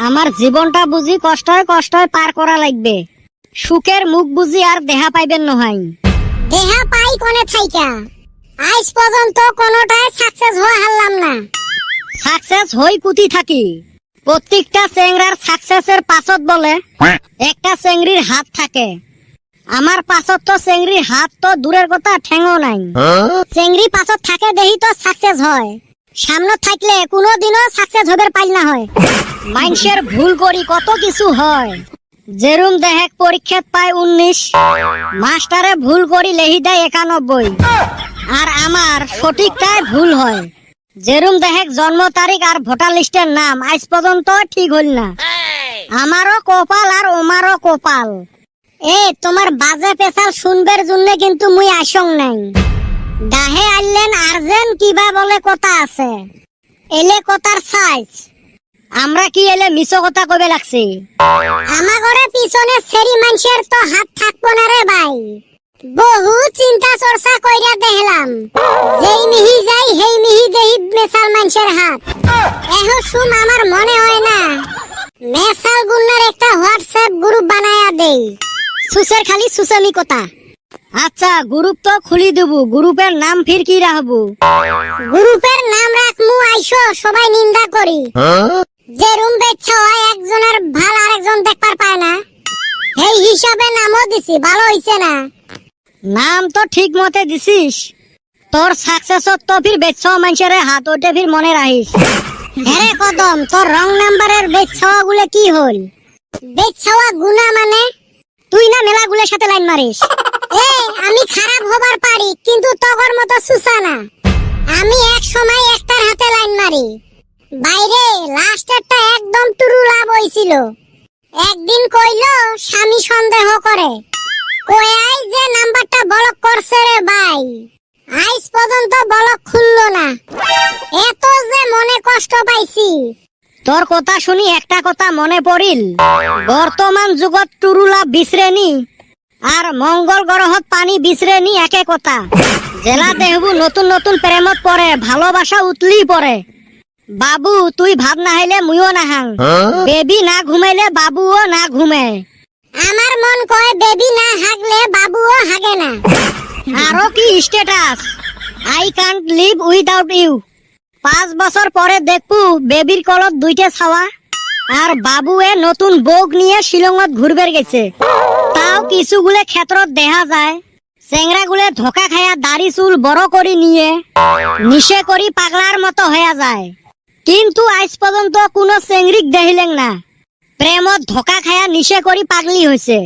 আমার জীবনটা বুঝি কষ্টয় কষ্টয় পার করা লাগবে। সুখের মুখ বুঝি আর দেহা পাইবেন নহাই। দেহা পাই কোনে থাইকা? আজ পর্যন্ত কোনোটাই সাকসেস হওয়া হারলাম না। সাকসেস হই কুতি থাকি। প্রত্যেকটা চেংরার সাকসেসের পাছত বলে একটা চেংড়ির হাত থাকে। আমার পাছত তো চেংড়ির হাত তো দূরের কথা, ঠেঙও নাই। চেংড়ি পাছত থাকে দেহি তো সাকসেস হয়, সামনে থাকলে কোনোদিনও সাকসেস হবে পাইল না হয়। মানুষের ভুল করি কত কিছু হয়। যেরুম দেহেক পরীক্ষাত পায় 19, মাস্টারে ভুল করি লেহি দেয় 91, আর আমার সঠিকটাই ভুল হয়। যেরুম দেহেক জন্ম তারিখ আর ভোটার লিস্টের নাম আজ পর্যন্ত ঠিক হল না। আমারও কপাল আর ওমারও কপাল। তোমার বাজে পেশাল শুনবার জন্য কিন্তু মুই আসং নাই। ডাহে আইলেন আর্জেন্ট কিবা বলে কথা আছে, এলে কথার সাইজ। আমরা কি এলে মিছো কথা কবে লাগছে? আমাগরে পিছনে সেরি মানুষের তো হাত থাকবো না রে ভাই। বহু চিন্তা চর্চা কইরা দেখলাম, যেই মিহি যাই হেই মিহি দেহি মেসাল মানুষের হাত। এহ শুন, আমার মনে হয় না মেসাল গুন্নার একটা হোয়াটসঅ্যাপ গ্রুপ বানায়া দেই। সুসের খালি সুসামি কথা। আচ্ছা গ্রুপ তো খুলি দেবো, গ্রুপের নাম ফির কি রাখবো? গ্রুপের নাম রাখমু আইসো সবাই নিন্দা করি। যে রুম বেচ্ছা হয় একজনের ভাল আরেকজন দেখবার পায় না, এই হিসাবে নামও দিছি, ভালো হইছে না? নাম তো ঠিক মতে দিছিস, তোর সাকসেস তো ফির বেচ্ছ মানুষের হাত, ওইটা ফির মনে রাখিস। হ্যাঁ কদম, তোর রং নাম্বারের বেচ্ছাওয়া গুলো কি হল? বেচ্ছাওয়া গুনা মানে? তুই না মেলা গুলের সাথে লাইন মারিস। আমি খারাপ হবার পারি কিন্তু তগর মতো সুসা না। আমি এক সময় একটার হাতে লাইন মারি। বাইরে লাস্টেরটা একদম টুরু লাভ হইছিল। একদিন কইলো স্বামী সন্দেহ করে, কই যে নাম্বারটা ব্লক করছে রে ভাই। আজ পর্যন্ত ব্লক খুললো না। এত যে মনে কষ্ট পাইছি। তোর কথা শুনি একটা কথা মনে পড়িল, বর্তমান যুগত টুরুলা বিছরেনি আর মঙ্গল গ্রহত পানি বিছরেনি একে কথা। জেলা দেহবু নতুন নতুন প্রেমত পড়ে, ভালোবাসা উতলি পড়ে। বাবু তুই ভাব না হাইলে মুইও নাহাং, বেবি না ঘুমাইলে বাবুও না ঘুমে। আমার মন কয় বেবি না হাগলে বাবুও হাগে না। আরো কি status, I can't live without you. 5 বছর পরে দেখবু বেবির কলত 2টা ছাওয়া, আর বাবুয়ে নতুন বউক নিয়ে শিলংত ঘুরবার গেছে। তাও কিছুগুলো ক্ষেত্রত দেখা যায় চেংরাগুলে ধোকা খায়া দাড়ি চুল বড় করি নিয়ে নিশে করি পাগলার মতো হয়ে যায়। কিন্তু আজ পর্যন্ত কোনো চেংরিক দেখিলেন না প্রেমত ধোকা খায়া নিশে করি পাগলি হয়েছে।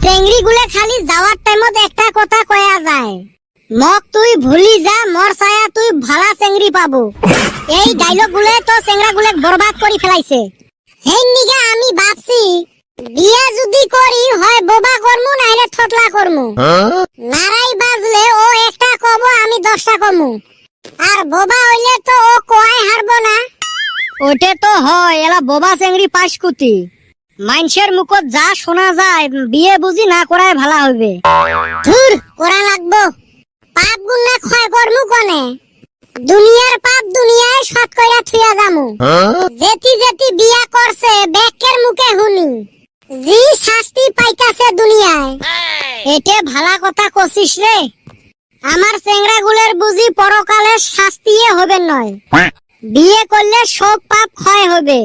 চেংড়ি গুলে খালি যাওয়ার টাইমত একটা কথা কয়া যায়, মক তুই ভুলি যা, মর ছায়া তুই ভালা চেংড়ি পাবো। এই ডায়লগ গুলে তো চেংড়া গুলে বরবাদ করে ফেলাইছে। হেই নিগা আমি ভাবছি বিয়া যদি করি হয় বোবা করমু নাইলে থতলা করমু। নারাই বাজলে ও একটা কব আমি 10টা কমু, আর বোবা হইলে তো ও কয় হারবো না। ওইটা তো হয়, এলা বোবা চেংড়ি পাশ কুতি। মানুষের মুখত যা শোনা যায় বিয়ে বুঝি না করাই ভালো হবে। ধুর করা লাগবো, পাপ গুন্না ক্ষয় করমু কোনে। দুনিয়ার পাপ দুনিয়ায় শত কইরা থুয়া যামু। যেতি যেতি বিয়া করছে বেকের মুখে হুনি, জি শাস্তি পাইতাছে দুনিয়ায়। এটা ভালা কথা কছিস রে। আমার চেংড়া গুলের বুঝি পরকালে শাস্তিয়ে হবে নয়, বিয়ে করলে সব পাপ ক্ষয় হবে।